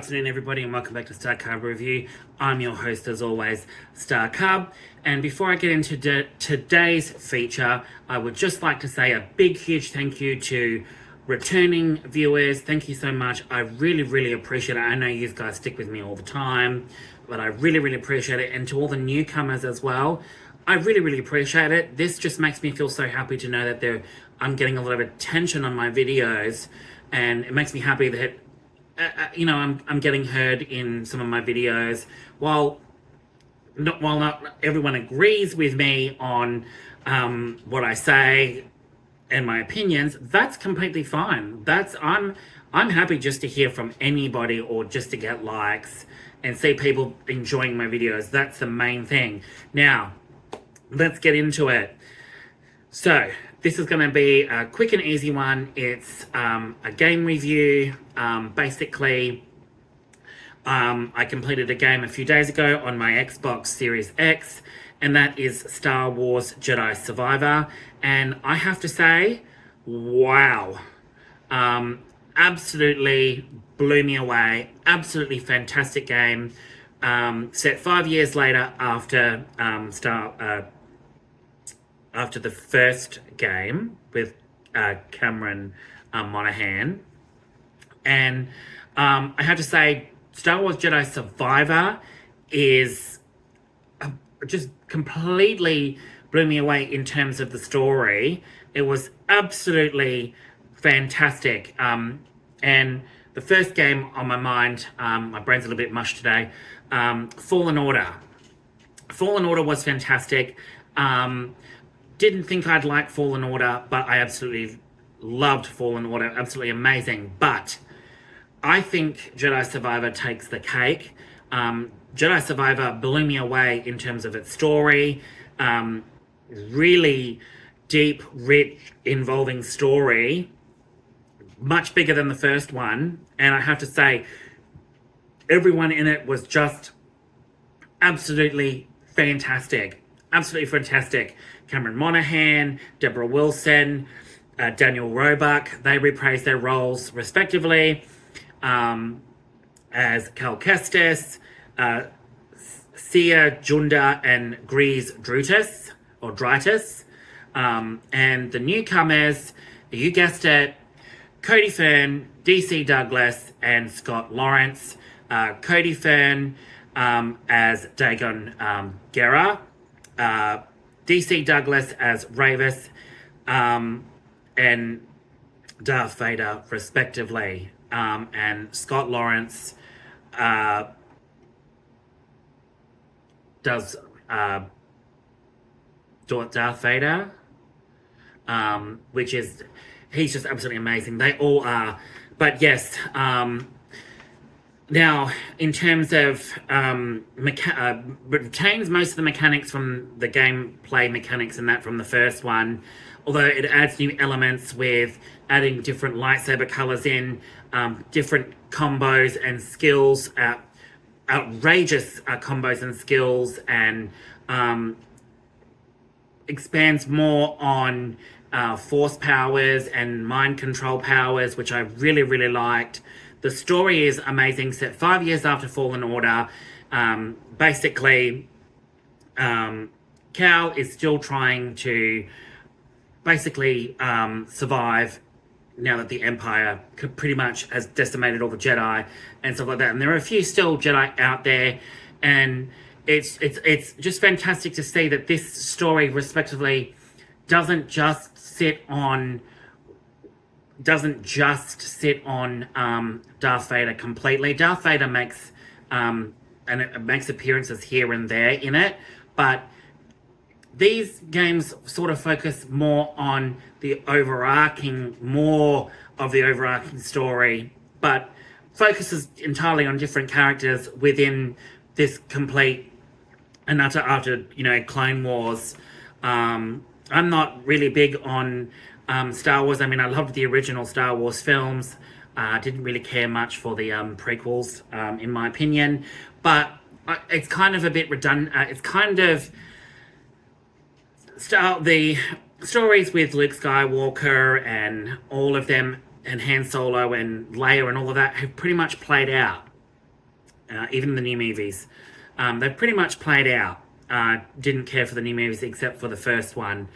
afternoon, everybody, and welcome back to StarCub Review. I'm your host, as always, StarCub. And before I get into today's feature, I would just like to say a big, huge thank you to returning viewers. Thank you so much. I really, really appreciate it. I know you guys stick with me all the time, but I really, really appreciate it. And to all the newcomers as well, I really, really appreciate it. This just makes me feel so happy to know that I'm getting a lot of attention on my videos, and it makes me happy that I'm getting heard in some of my videos. While not everyone agrees with me on what I say and my opinions, that's completely fine. I'm happy just to hear from anybody or just to get likes and see people enjoying my videos. That's the main thing. Now, let's get into it. So, this is going to be a quick and easy one. It's a game review. Basically, I completed a game a few days ago on my Xbox Series X, and that is Star Wars Jedi Survivor. And I have to say, wow. Absolutely blew me away. Absolutely fantastic game. Set 5 years later after after the first game with Cameron Monaghan. And I have to say, Star Wars Jedi Survivor is just completely blew me away in terms of the story. It was absolutely fantastic. And the first game on my mind, my brain's a little bit mush today, Fallen Order. Fallen Order was fantastic. Didn't think I'd like Fallen Order, but I absolutely loved Fallen Order. Absolutely amazing. But I think Jedi Survivor takes the cake. Jedi Survivor blew me away in terms of its story. Really deep, rich, involving story. Much bigger than the first one. And I have to say, everyone in it was just absolutely fantastic. Absolutely fantastic. Cameron Monaghan, Deborah Wilson, Daniel Roebuck, they reprised their roles respectively as Cal Kestis, Sia Junda, and Grease Drutus, or Dritus. And the newcomers, you guessed it, Cody Fern, DC Douglas, and Scott Lawrence. Cody Fern as Dagon Gera, DC Douglas as Ravis, and Darth Vader, respectively. And Scott Lawrence does Darth Vader, which is, he's just absolutely amazing. They all are. But yes, now, in terms of retains most of the mechanics from the gameplay mechanics and that from the first one, although it adds new elements with adding different lightsaber colors in, different combos and skills, outrageous combos and skills, and expands more on force powers and mind control powers, which I really, really liked. The story is amazing. Set 5 years after Fallen Order. Basically, Cal is still trying to basically survive now that the Empire pretty much has decimated all the Jedi and stuff like that. And there are a few still Jedi out there, and it's just fantastic to see that this story, respectively, doesn't just sit on Darth Vader completely. Darth Vader makes appearances here and there in it, but these games sort of focus more on more of the overarching story, but focuses entirely on different characters within this complete and utter Clone Wars. I'm not really big on Star Wars. I mean, I loved the original Star Wars films. Didn't really care much for the prequels, in my opinion. But it's kind of a bit redundant. It's kind of the stories with Luke Skywalker and all of them, and Han Solo and Leia and all of that, have pretty much played out. even the new movies. They've pretty much played out. Didn't care for the new movies except for the first one,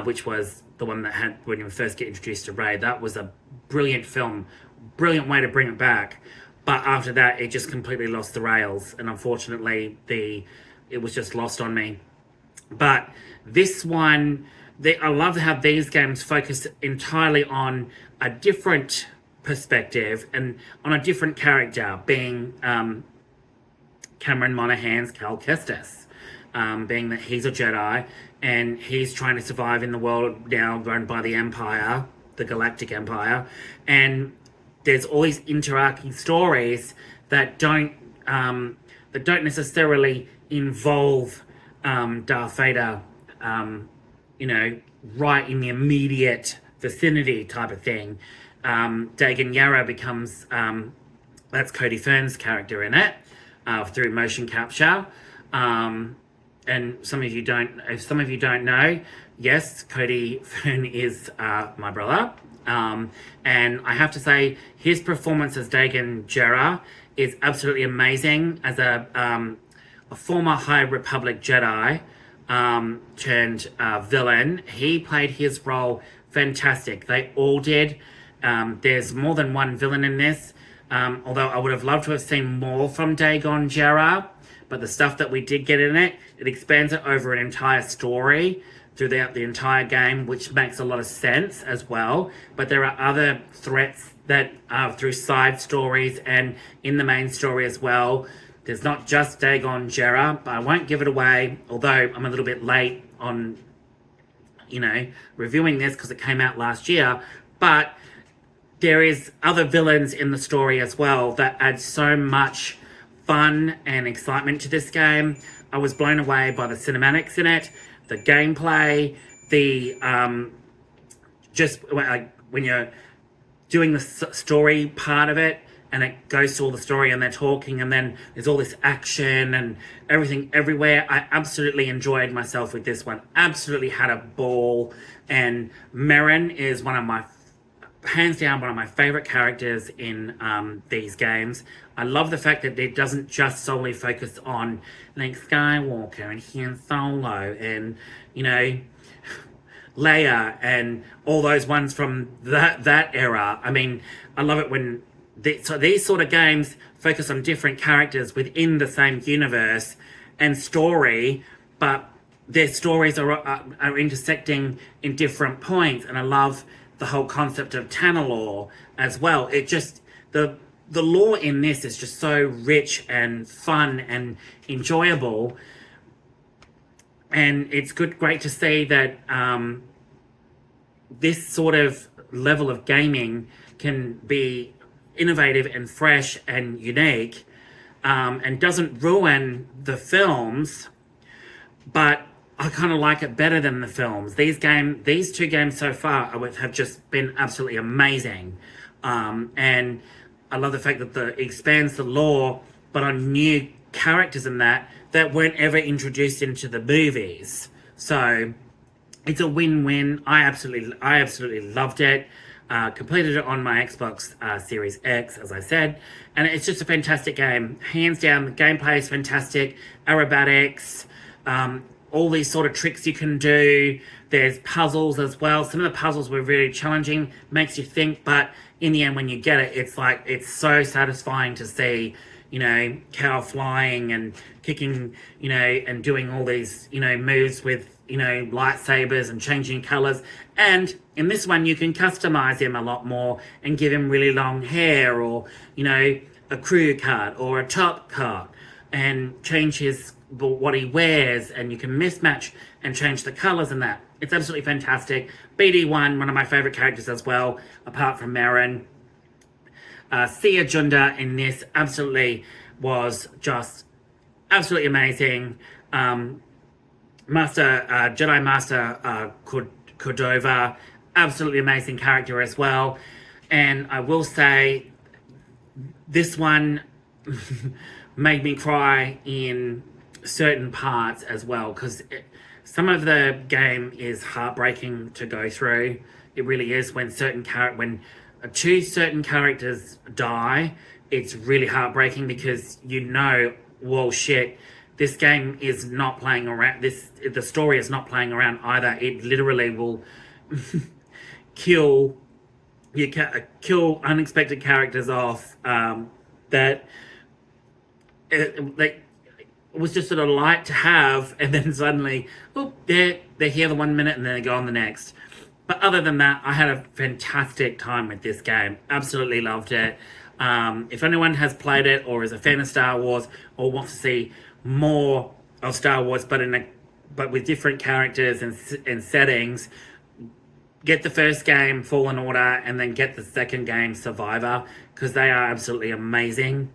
which was the one that had when you first get introduced to Rey. That was a brilliant film, brilliant way to bring it back. But after that, it just completely lost the rails, and unfortunately, it was just lost on me. But this one, I love how these games focus entirely on a different perspective and on a different character, being Cameron Monaghan's Cal Kestis, being that he's a Jedi and he's trying to survive in the world now run by the Empire, the Galactic Empire, and there's all these interacting stories that don't necessarily involve Darth Vader, right in the immediate vicinity type of thing. Dagan Yarra becomes that's Cody Fern's character in it through motion capture. And if some of you don't know, yes, Cody Fern is my brother. And I have to say, his performance as Dagan Yarra is absolutely amazing as a former High Republic Jedi turned villain. He played his role fantastic. They all did. There's more than one villain in this, although I would have loved to have seen more from Dagan Yarra, but the stuff that we did get in it expands it over an entire story throughout the entire game, which makes a lot of sense as well. But there are other threats that are through side stories and in the main story as well. There's not just Dagan Yarra, but I won't give it away, although I'm a little bit late on, reviewing this because it came out last year. But there is other villains in the story as well that add so much fun and excitement to this game. I was blown away by the cinematics in it, the gameplay, the just when you're doing the story part of it, and it goes to all the story and they're talking and then there's all this action and everything everywhere. I absolutely enjoyed myself with this one. Absolutely had a ball. And Merrin is hands down one of my favorite characters in these games. I love the fact that it doesn't just solely focus on Luke Skywalker and Han Solo and, Leia and all those ones from that era. I mean, I love it when these sort of games focus on different characters within the same universe and story, but their stories are intersecting in different points. And I love the whole concept of Tanalore as well. It just, the lore in this is just so rich and fun and enjoyable. And it's great to see that this sort of level of gaming can be innovative and fresh and unique, and doesn't ruin the films, but I kind of like it better than the films. These two games so far have just been absolutely amazing, and I love the fact that it expands the lore, but on new characters in that weren't ever introduced into the movies. So it's a win-win. I absolutely loved it. Completed it on my Xbox Series X, as I said, and it's just a fantastic game. Hands down, the gameplay is fantastic. Aerobatics, all these sort of tricks you can do. There's puzzles as well. Some of the puzzles were really challenging, makes you think, but in the end, when you get it, it's so satisfying to see, Cal flying and kicking, and doing all these, moves with, lightsabers and changing colors. And in this one, you can customize him a lot more and give him really long hair or, a crew cut or a top cut and change what he wears, and you can mismatch and change the colors and that. It's absolutely fantastic. BD1, one of my favorite characters as well, apart from Merrin. Sia Junda in this was just absolutely amazing. Jedi Master Cordova, absolutely amazing character as well. And I will say, this one made me cry in certain parts as well, because some of the game is heartbreaking to go through. It really is when two certain characters die, it's really heartbreaking because well, shit, this game is not playing around. The story is not playing around either. It literally will kill kill unexpected characters off. That it was just sort of light to have, and then suddenly, oh, they're here the 1 minute and then they go on the next. But other than that, I had a fantastic time with this game. Absolutely loved it. If anyone has played it or is a fan of Star Wars or wants to see more of Star Wars, but with different characters and settings, get the first game, Fallen Order, and then get the second game, Survivor, because they are absolutely amazing.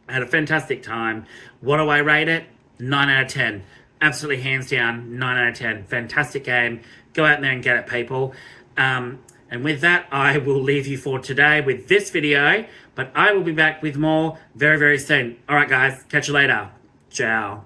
I had a fantastic time. What do I rate it? 9 out of 10. Absolutely hands down, 9 out of 10. Fantastic game. Go out there and get it, people. And with that, I will leave you for today with this video, but I will be back with more very, very soon. All right, guys, catch you later. Ciao.